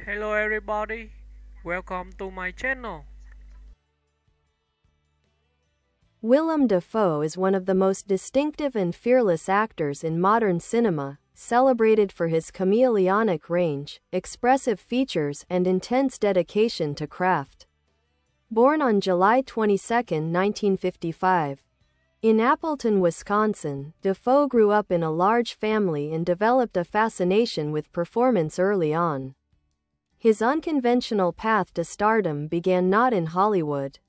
Hello everybody, welcome to my channel. Willem Dafoe is one of the most distinctive and fearless actors in modern cinema, celebrated for his chameleonic range, expressive features, and intense dedication to craft. Born on July 22, 1955, in Appleton, Wisconsin, Dafoe grew up in a large family and developed a fascination with performance early on. His unconventional path to stardom began not in Hollywood,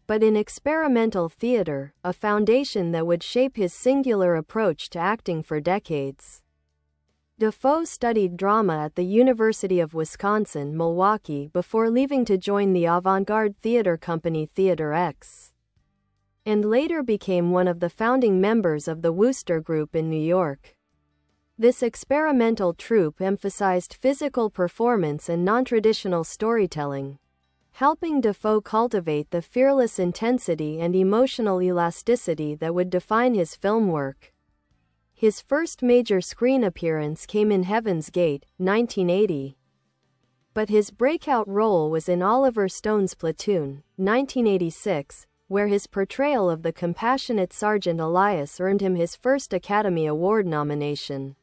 but in experimental theater, a foundation that would shape his singular approach to acting for decades. Dafoe studied drama at the University of Wisconsin, Milwaukee before leaving to join the avant-garde theater company Theater X, and later became one of the founding members of the Wooster Group in New York. This experimental troupe emphasized physical performance and non-traditional storytelling, helping Dafoe cultivate the fearless intensity and emotional elasticity that would define his film work. His first major screen appearance came in Heaven's Gate, 1980. But his breakout role was in Oliver Stone's Platoon, 1986, where his portrayal of the compassionate Sergeant Elias earned him his first Academy Award nomination.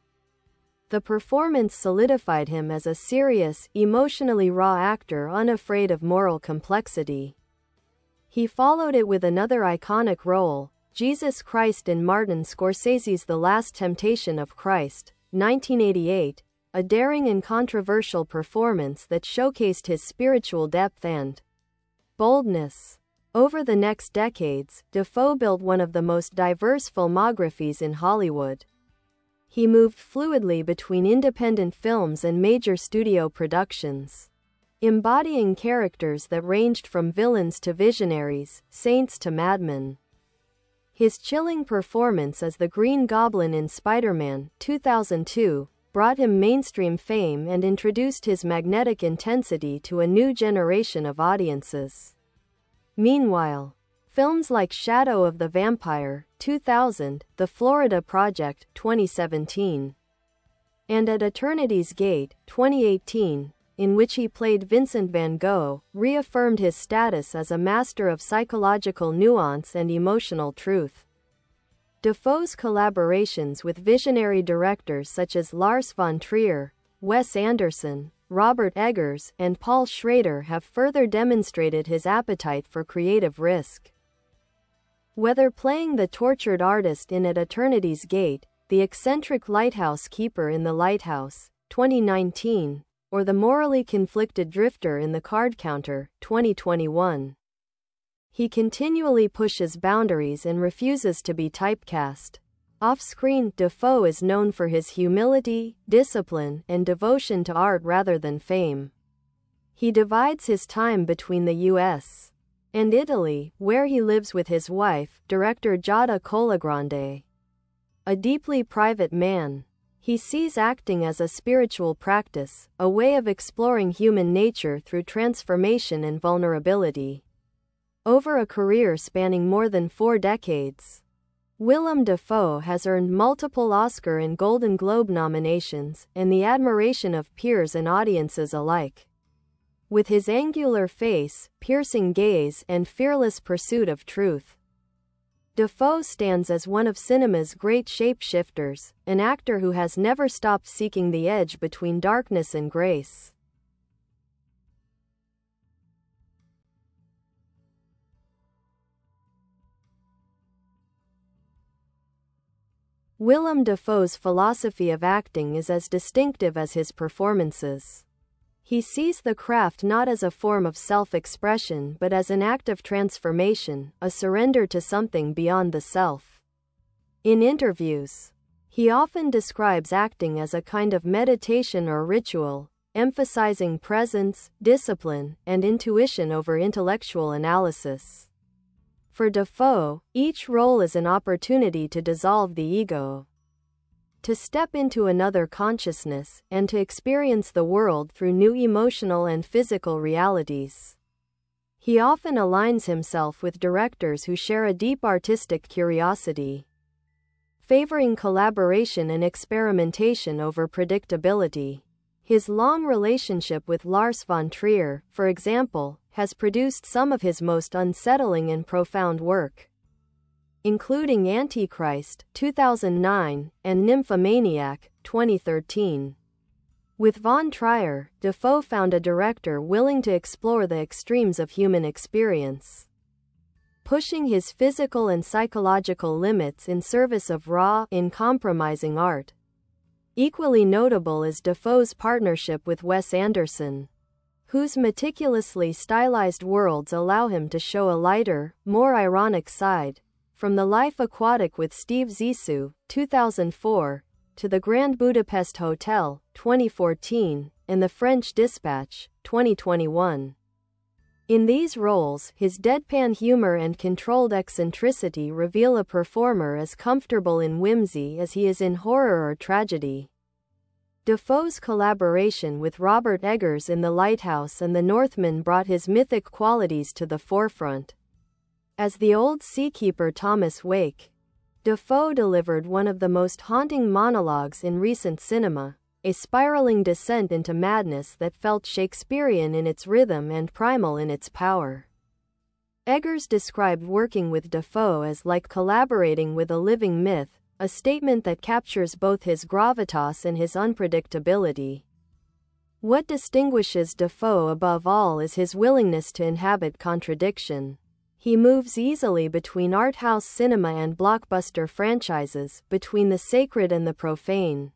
The performance solidified him as a serious, emotionally raw actor unafraid of moral complexity. He followed it with another iconic role, Jesus Christ in Martin Scorsese's The Last Temptation of Christ, 1988, a daring and controversial performance that showcased his spiritual depth and boldness. Over the next decades, Dafoe built one of the most diverse filmographies in Hollywood. He moved fluidly between independent films and major studio productions, embodying characters that ranged from villains to visionaries, saints to madmen. His chilling performance as the Green Goblin in Spider-Man, 2002, brought him mainstream fame and introduced his magnetic intensity to a new generation of audiences. Meanwhile, films like Shadow of the Vampire, 2000, The Florida Project, 2017, and At Eternity's Gate, 2018, in which he played Vincent van Gogh, reaffirmed his status as a master of psychological nuance and emotional truth. Dafoe's collaborations with visionary directors such as Lars von Trier, Wes Anderson, Robert Eggers, and Paul Schrader have further demonstrated his appetite for creative risk. Whether playing the tortured artist in At Eternity's Gate, the eccentric lighthouse keeper in The Lighthouse, 2019, or the morally conflicted drifter in The Card Counter, 2021, he continually pushes boundaries and refuses to be typecast. Off-screen, Dafoe is known for his humility, discipline, and devotion to art rather than fame. He divides his time between the U.S. and Italy, where he lives with his wife, director Giada Colagrande. A deeply private man, he sees acting as a spiritual practice, a way of exploring human nature through transformation and vulnerability. Over a career spanning more than 4 decades, Willem Dafoe has earned multiple Oscar and Golden Globe nominations, and the admiration of peers and audiences alike. With his angular face, piercing gaze, and fearless pursuit of truth, Dafoe stands as one of cinema's great shapeshifters, an actor who has never stopped seeking the edge between darkness and grace. Willem Dafoe's philosophy of acting is as distinctive as his performances. He sees the craft not as a form of self-expression but as an act of transformation, a surrender to something beyond the self. In interviews, he often describes acting as a kind of meditation or ritual, emphasizing presence, discipline, and intuition over intellectual analysis. For Dafoe, each role is an opportunity to dissolve the ego, to step into another consciousness, and to experience the world through new emotional and physical realities. He often aligns himself with directors who share a deep artistic curiosity, favoring collaboration and experimentation over predictability. His long relationship with Lars von Trier, for example, has produced some of his most unsettling and profound work, including Antichrist, 2009, and Nymphomaniac, 2013. With von Trier, Dafoe found a director willing to explore the extremes of human experience, pushing his physical and psychological limits in service of raw, uncompromising art. Equally notable is Dafoe's partnership with Wes Anderson, whose meticulously stylized worlds allow him to show a lighter, more ironic side, from The Life Aquatic with Steve Zissou, 2004, to The Grand Budapest Hotel, 2014, and The French Dispatch, 2021. In these roles, his deadpan humor and controlled eccentricity reveal a performer as comfortable in whimsy as he is in horror or tragedy. Dafoe's collaboration with Robert Eggers in The Lighthouse and The Northman brought his mythic qualities to the forefront. As the old seakeeper Thomas Wake, Dafoe delivered one of the most haunting monologues in recent cinema, a spiraling descent into madness that felt Shakespearean in its rhythm and primal in its power. Eggers described working with Dafoe as like collaborating with a living myth, a statement that captures both his gravitas and his unpredictability. What distinguishes Dafoe above all is his willingness to inhabit contradiction. He moves easily between art house cinema and blockbuster franchises, between the sacred and the profane,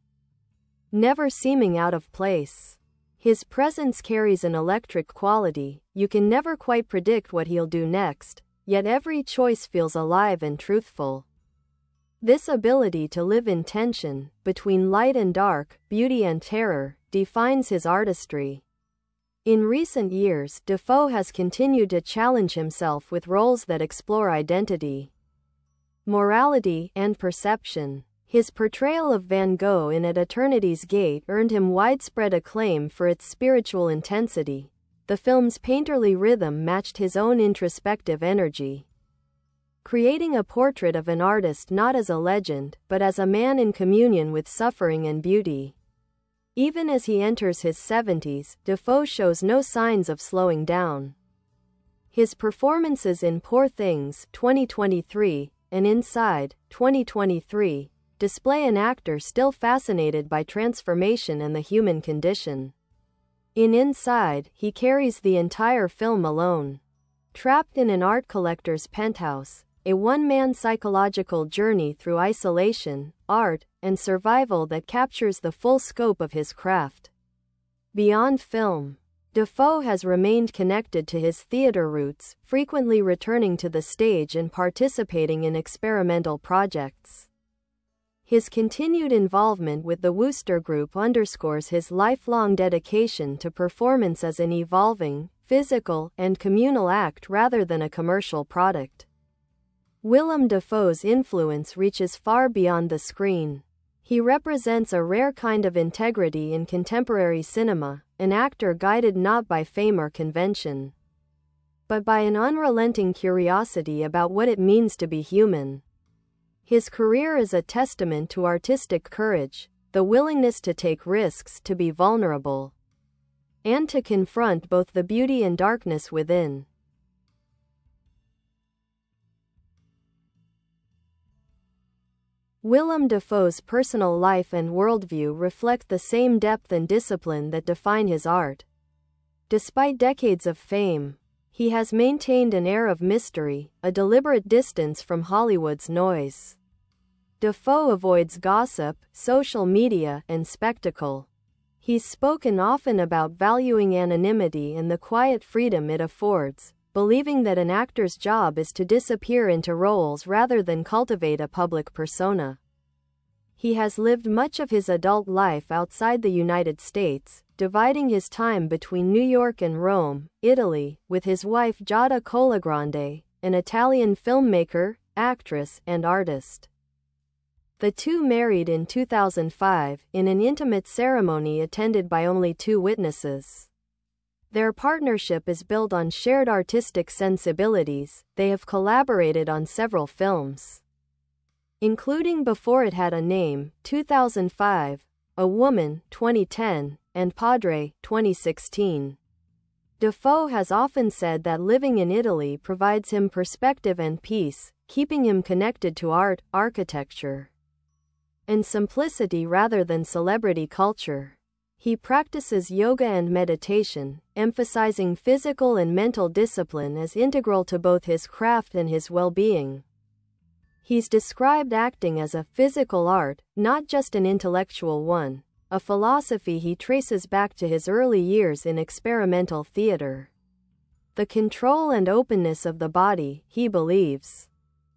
never seeming out of place. His presence carries an electric quality. You can never quite predict what he'll do next, yet every choice feels alive and truthful. This ability to live in tension, between light and dark, beauty and terror, defines his artistry. In recent years, Dafoe has continued to challenge himself with roles that explore identity, morality, and perception. His portrayal of Van Gogh in At Eternity's Gate earned him widespread acclaim for its spiritual intensity. The film's painterly rhythm matched his own introspective energy, creating a portrait of an artist not as a legend, but as a man in communion with suffering and beauty. Even as he enters his 70s, Dafoe shows no signs of slowing down. His performances in Poor Things, 2023, and Inside, 2023, display an actor still fascinated by transformation and the human condition. In Inside, he carries the entire film alone. Trapped in an art collector's penthouse, a one-man psychological journey through isolation, art, and survival that captures the full scope of his craft. Beyond film, Dafoe has remained connected to his theater roots, frequently returning to the stage and participating in experimental projects. His continued involvement with the Wooster Group underscores his lifelong dedication to performance as an evolving, physical, and communal act rather than a commercial product. Willem Dafoe's influence reaches far beyond the screen. He represents a rare kind of integrity in contemporary cinema, an actor guided not by fame or convention, but by an unrelenting curiosity about what it means to be human. His career is a testament to artistic courage, the willingness to take risks, to be vulnerable, and to confront both the beauty and darkness within. Willem Dafoe's personal life and worldview reflect the same depth and discipline that define his art. Despite decades of fame, he has maintained an air of mystery, a deliberate distance from Hollywood's noise. Dafoe avoids gossip, social media, and spectacle. He's spoken often about valuing anonymity and the quiet freedom it affords, believing that an actor's job is to disappear into roles rather than cultivate a public persona. He has lived much of his adult life outside the United States, dividing his time between New York and Rome, Italy, with his wife Giada Colagrande, an Italian filmmaker, actress, and artist. The two married in 2005, in an intimate ceremony attended by only 2 witnesses. Their partnership is built on shared artistic sensibilities. They have collaborated on several films, including Before It Had a Name, 2005, A Woman, 2010, and Padre, 2016. Dafoe has often said that living in Italy provides him perspective and peace, keeping him connected to art, architecture, and simplicity rather than celebrity culture. He practices yoga and meditation, emphasizing physical and mental discipline as integral to both his craft and his well-being. He's described acting as a physical art, not just an intellectual one, a philosophy he traces back to his early years in experimental theater. The control and openness of the body, he believes,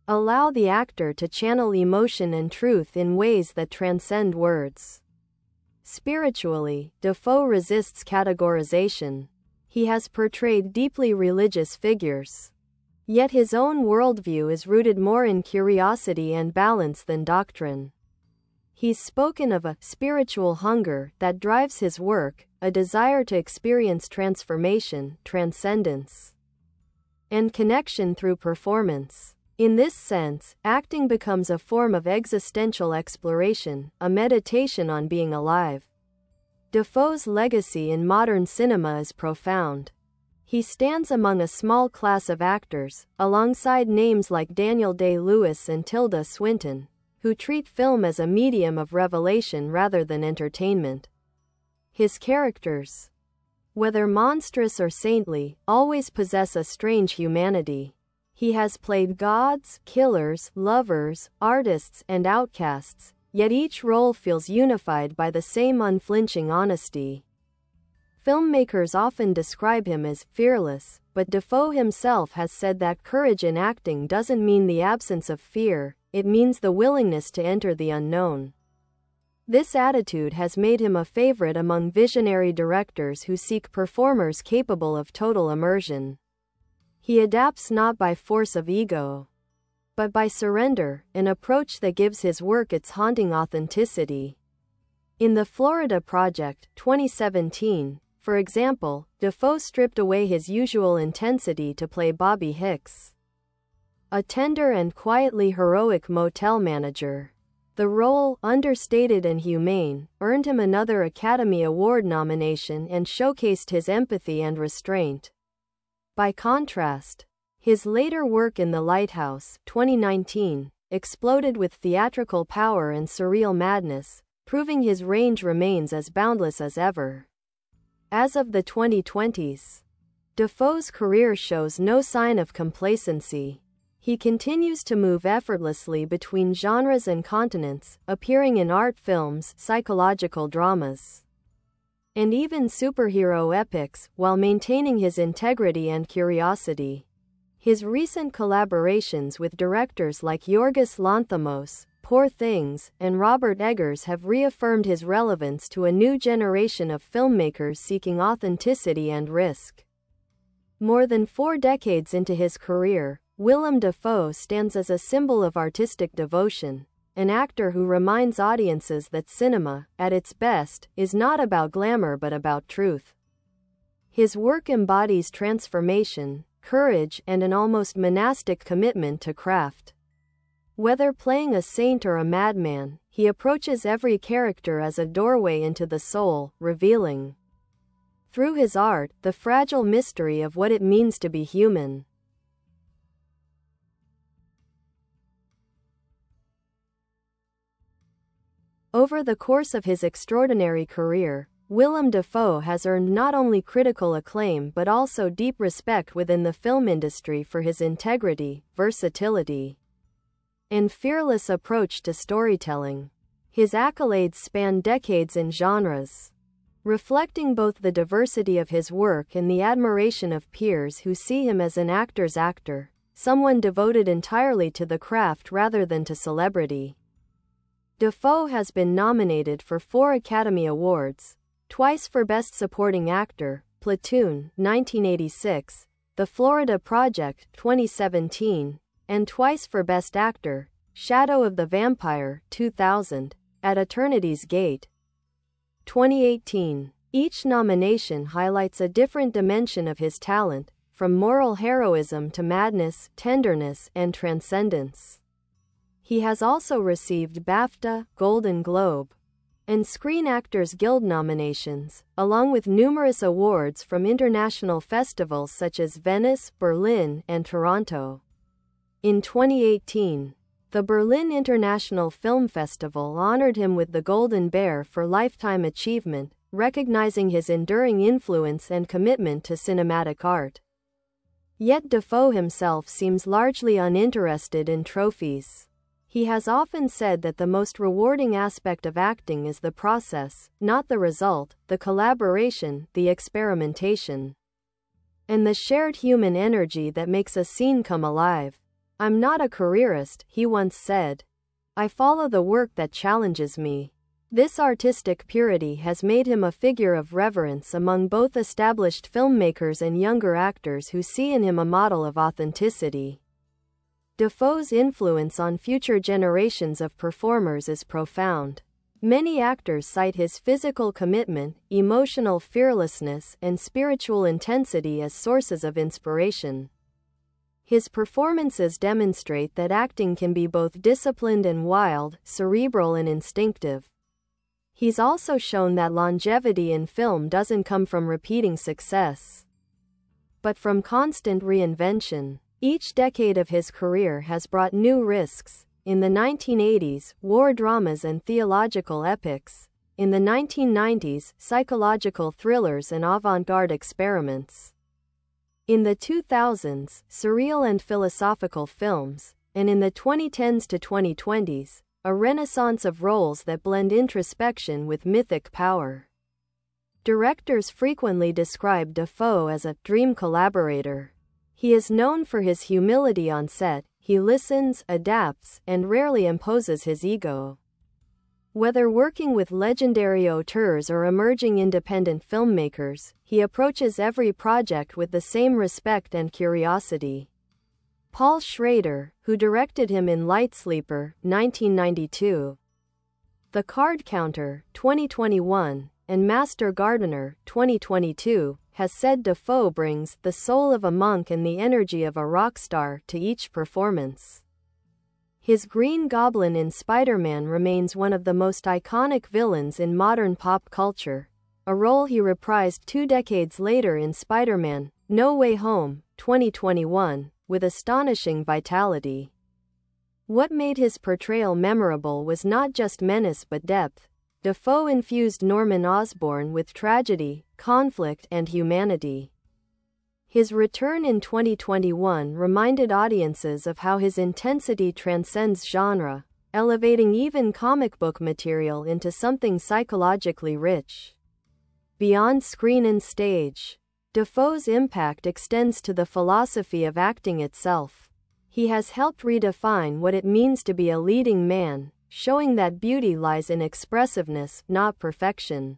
allow the actor to channel emotion and truth in ways that transcend words. Spiritually, Dafoe resists categorization. He has portrayed deeply religious figures, yet his own worldview is rooted more in curiosity and balance than doctrine. He's spoken of a spiritual hunger that drives his work, a desire to experience transformation, transcendence, and connection through performance. In this sense, acting becomes a form of existential exploration, a meditation on being alive. Dafoe's legacy in modern cinema is profound. He stands among a small class of actors, alongside names like Daniel Day-Lewis and Tilda Swinton, who treat film as a medium of revelation rather than entertainment. His characters, whether monstrous or saintly, always possess a strange humanity. He has played gods, killers, lovers, artists, and outcasts, yet each role feels unified by the same unflinching honesty. Filmmakers often describe him as fearless, but Dafoe himself has said that courage in acting doesn't mean the absence of fear, it means the willingness to enter the unknown. This attitude has made him a favorite among visionary directors who seek performers capable of total immersion. He adapts not by force of ego, but by surrender, an approach that gives his work its haunting authenticity. In The Florida Project, 2017, for example, Dafoe stripped away his usual intensity to play Bobby Hicks, a tender and quietly heroic motel manager. The role, understated and humane, earned him another Academy Award nomination and showcased his empathy and restraint. By contrast, his later work in The Lighthouse, 2019, exploded with theatrical power and surreal madness, proving his range remains as boundless as ever. As of the 2020s, Dafoe's career shows no sign of complacency. He continues to move effortlessly between genres and continents, appearing in art films, psychological dramas, and even superhero epics, while maintaining his integrity and curiosity. His recent collaborations with directors like Yorgos Lanthimos, Poor Things, and Robert Eggers have reaffirmed his relevance to a new generation of filmmakers seeking authenticity and risk. More than 4 decades into his career, Willem Dafoe stands as a symbol of artistic devotion, an actor who reminds audiences that cinema, at its best, is not about glamour but about truth. His work embodies transformation, courage, and an almost monastic commitment to craft. Whether playing a saint or a madman, he approaches every character as a doorway into the soul, revealing, through his art, the fragile mystery of what it means to be human. Over the course of his extraordinary career, Willem Dafoe has earned not only critical acclaim but also deep respect within the film industry for his integrity, versatility, and fearless approach to storytelling. His accolades span decades and genres, reflecting both the diversity of his work and the admiration of peers who see him as an actor's actor, someone devoted entirely to the craft rather than to celebrity. Dafoe has been nominated for 4 Academy Awards, twice for Best Supporting Actor, Platoon, 1986, The Florida Project, 2017, and twice for Best Actor, Shadow of the Vampire, 2000, at Eternity's Gate, 2018. Each nomination highlights a different dimension of his talent, from moral heroism to madness, tenderness, and transcendence. He has also received BAFTA, Golden Globe, and Screen Actors Guild nominations, along with numerous awards from international festivals such as Venice, Berlin, and Toronto. In 2018, the Berlin International Film Festival honored him with the Golden Bear for Lifetime Achievement, recognizing his enduring influence and commitment to cinematic art. Yet Dafoe himself seems largely uninterested in trophies. He has often said that the most rewarding aspect of acting is the process, not the result, the collaboration, the experimentation, and the shared human energy that makes a scene come alive. "I'm not a careerist," he once said. "I follow the work that challenges me." This artistic purity has made him a figure of reverence among both established filmmakers and younger actors who see in him a model of authenticity. Dafoe's influence on future generations of performers is profound. Many actors cite his physical commitment, emotional fearlessness, and spiritual intensity as sources of inspiration. His performances demonstrate that acting can be both disciplined and wild, cerebral and instinctive. He's also shown that longevity in film doesn't come from repeating success, but from constant reinvention. Each decade of his career has brought new risks. In the 1980s, war dramas and theological epics. In the 1990s, psychological thrillers and avant-garde experiments. In the 2000s, surreal and philosophical films. And in the 2010s to 2020s, a renaissance of roles that blend introspection with mythic power. Directors frequently describe Dafoe as a dream collaborator. He is known for his humility on set. He listens, adapts, and rarely imposes his ego. Whether working with legendary auteurs or emerging independent filmmakers, he approaches every project with the same respect and curiosity. Paul Schrader, who directed him in Light Sleeper, 1992, The Card Counter, 2021, and Master Gardener, 2022, has said Dafoe brings the soul of a monk and the energy of a rock star to each performance. His Green Goblin in Spider-Man remains one of the most iconic villains in modern pop culture, a role he reprised 2 decades later in Spider-Man: No Way Home, 2021, with astonishing vitality. What made his portrayal memorable was not just menace but depth. Dafoe infused Norman Osborn with tragedy, conflict, and humanity. His return in 2021 reminded audiences of how his intensity transcends genre, elevating even comic book material into something psychologically rich. Beyond screen and stage, Dafoe's impact extends to the philosophy of acting itself. He has helped redefine what it means to be a leading man, showing that beauty lies in expressiveness, not perfection.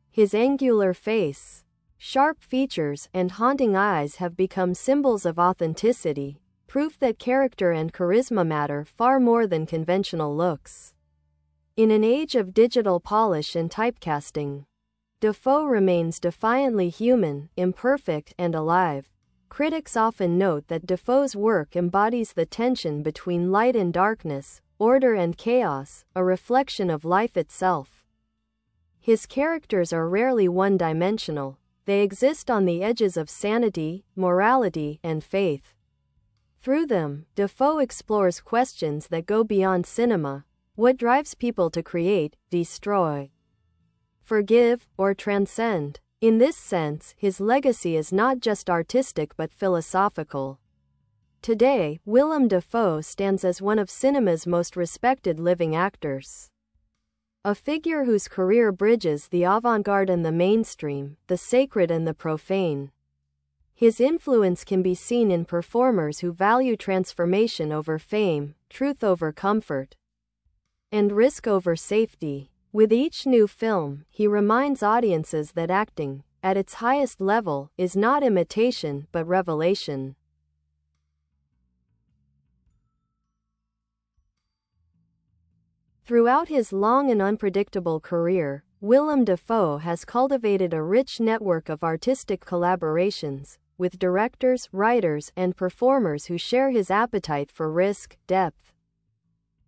His angular face, sharp features, and haunting eyes have become symbols of authenticity, proof that character and charisma matter far more than conventional looks. In an age of digital polish and typecasting, Dafoe remains defiantly human, imperfect, and alive. Critics often note that Dafoe's work embodies the tension between light and darkness, order and chaos, a reflection of life itself. His characters are rarely one-dimensional. They exist on the edges of sanity, morality, and faith. Through them, Dafoe explores questions that go beyond cinema. What drives people to create, destroy, forgive, or transcend? In this sense, his legacy is not just artistic but philosophical. Today, Willem Dafoe stands as one of cinema's most respected living actors. A figure whose career bridges the avant-garde and the mainstream, the sacred and the profane. His influence can be seen in performers who value transformation over fame, truth over comfort, and risk over safety. With each new film, he reminds audiences that acting, at its highest level, is not imitation but revelation. Throughout his long and unpredictable career, Willem Dafoe has cultivated a rich network of artistic collaborations with directors, writers, and performers who share his appetite for risk, depth,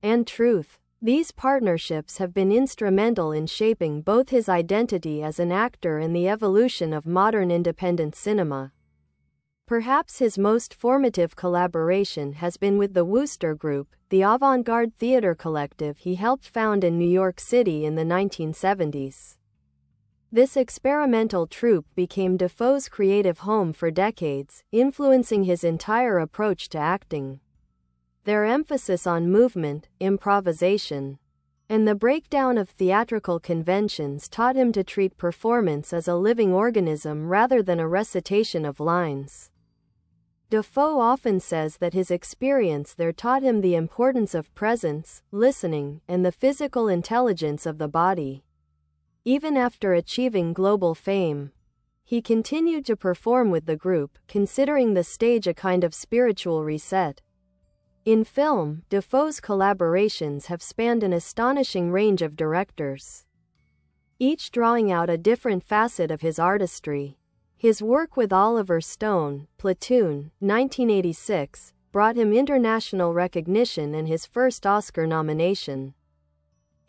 and truth. These partnerships have been instrumental in shaping both his identity as an actor and the evolution of modern independent cinema. Perhaps his most formative collaboration has been with the Wooster Group, the avant-garde theater collective he helped found in New York City in the 1970s. This experimental troupe became Dafoe's creative home for decades, influencing his entire approach to acting. Their emphasis on movement, improvisation, and the breakdown of theatrical conventions taught him to treat performance as a living organism rather than a recitation of lines. Dafoe often says that his experience there taught him the importance of presence, listening, and the physical intelligence of the body. Even after achieving global fame, he continued to perform with the group, considering the stage a kind of spiritual reset. In film, Dafoe's collaborations have spanned an astonishing range of directors, each drawing out a different facet of his artistry. His work with Oliver Stone, Platoon, 1986, brought him international recognition and his first Oscar nomination.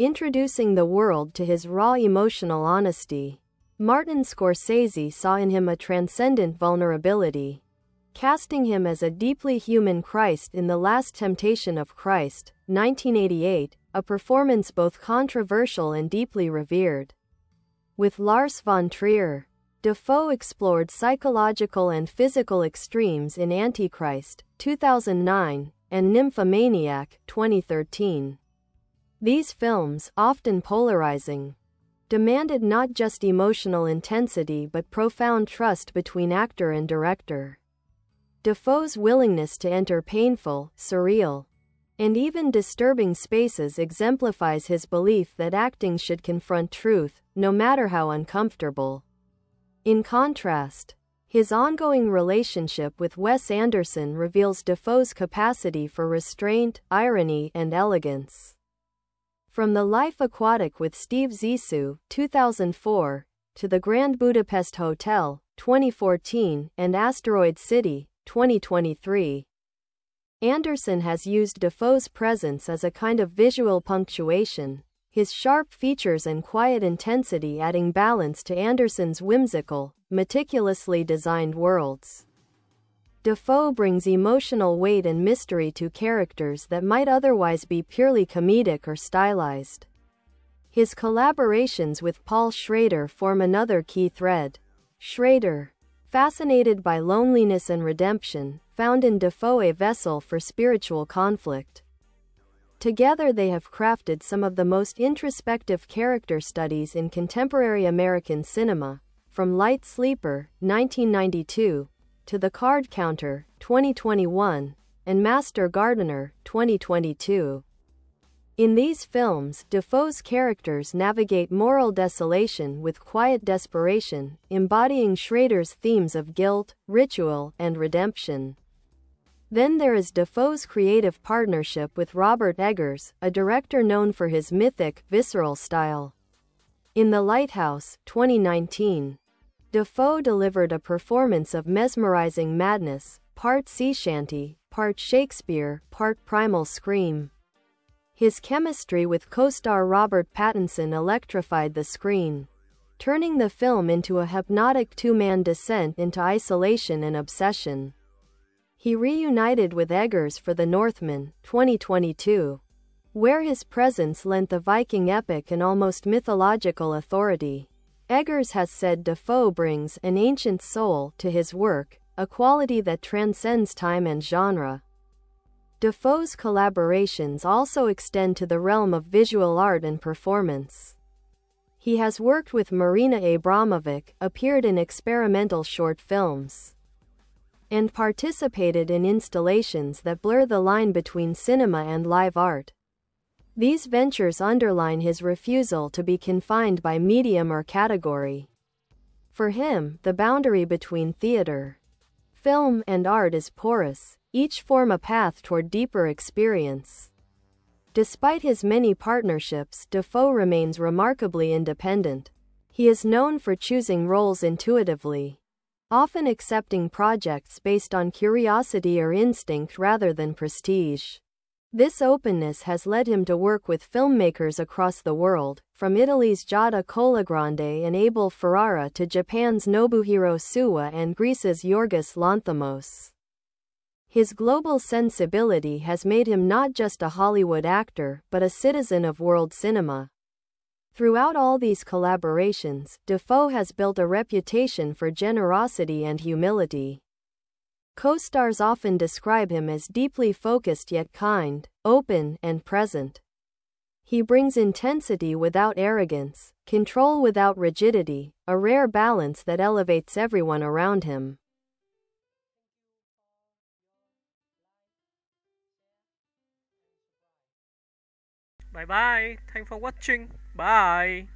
Introducing the world to his raw emotional honesty, Martin Scorsese saw in him a transcendent vulnerability, casting him as a deeply human Christ in The Last Temptation of Christ, 1988, a performance both controversial and deeply revered. With Lars von Trier, Dafoe explored psychological and physical extremes in Antichrist, 2009, and Nymphomaniac, 2013. These films, often polarizing, demanded not just emotional intensity but profound trust between actor and director. Dafoe's willingness to enter painful, surreal, and even disturbing spaces exemplifies his belief that acting should confront truth, no matter how uncomfortable. In contrast, his ongoing relationship with Wes Anderson reveals Dafoe's capacity for restraint, irony, and elegance. From The Life Aquatic with Steve Zissou, 2004, to The Grand Budapest Hotel, 2014, and Asteroid City, 2023, Anderson has used Dafoe's presence as a kind of visual punctuation, his sharp features and quiet intensity adding balance to Anderson's whimsical, meticulously designed worlds. Dafoe brings emotional weight and mystery to characters that might otherwise be purely comedic or stylized. His collaborations with Paul Schrader form another key thread. Schrader, fascinated by loneliness and redemption, found in Dafoe a vessel for spiritual conflict. Together they have crafted some of the most introspective character studies in contemporary American cinema, from Light Sleeper, 1992, to The Card Counter, 2021, and Master Gardener, 2022. In these films, Dafoe's characters navigate moral desolation with quiet desperation, embodying Schrader's themes of guilt, ritual, and redemption. Then there is Dafoe's creative partnership with Robert Eggers, a director known for his mythic, visceral style. In The Lighthouse, 2019, Dafoe delivered a performance of mesmerizing madness, part sea shanty, part Shakespeare, part primal scream. His chemistry with co-star Robert Pattinson electrified the screen, turning the film into a hypnotic two-man descent into isolation and obsession. He reunited with Eggers for The Northman, 2022, where his presence lent the Viking epic an almost mythological authority. Eggers has said Dafoe brings an ancient soul to his work, a quality that transcends time and genre. Dafoe's collaborations also extend to the realm of visual art and performance. He has worked with Marina Abramovic, appeared in experimental short films, and participated in installations that blur the line between cinema and live art. These ventures underline his refusal to be confined by medium or category. For him, the boundary between theater, film, and art is porous, each form a path toward deeper experience. Despite his many partnerships, Dafoe remains remarkably independent. He is known for choosing roles intuitively, often accepting projects based on curiosity or instinct rather than prestige. This openness has led him to work with filmmakers across the world, from Italy's Giada Colagrande and Abel Ferrara to Japan's Nobuhiro Suwa and Greece's Yorgos Lanthimos. His global sensibility has made him not just a Hollywood actor but a citizen of world cinema. Throughout all these collaborations, Dafoe has built a reputation for generosity and humility. Co-stars often describe him as deeply focused yet kind, open, and present. He brings intensity without arrogance, control without rigidity, a rare balance that elevates everyone around him. Bye bye. Thanks for watching. Bye.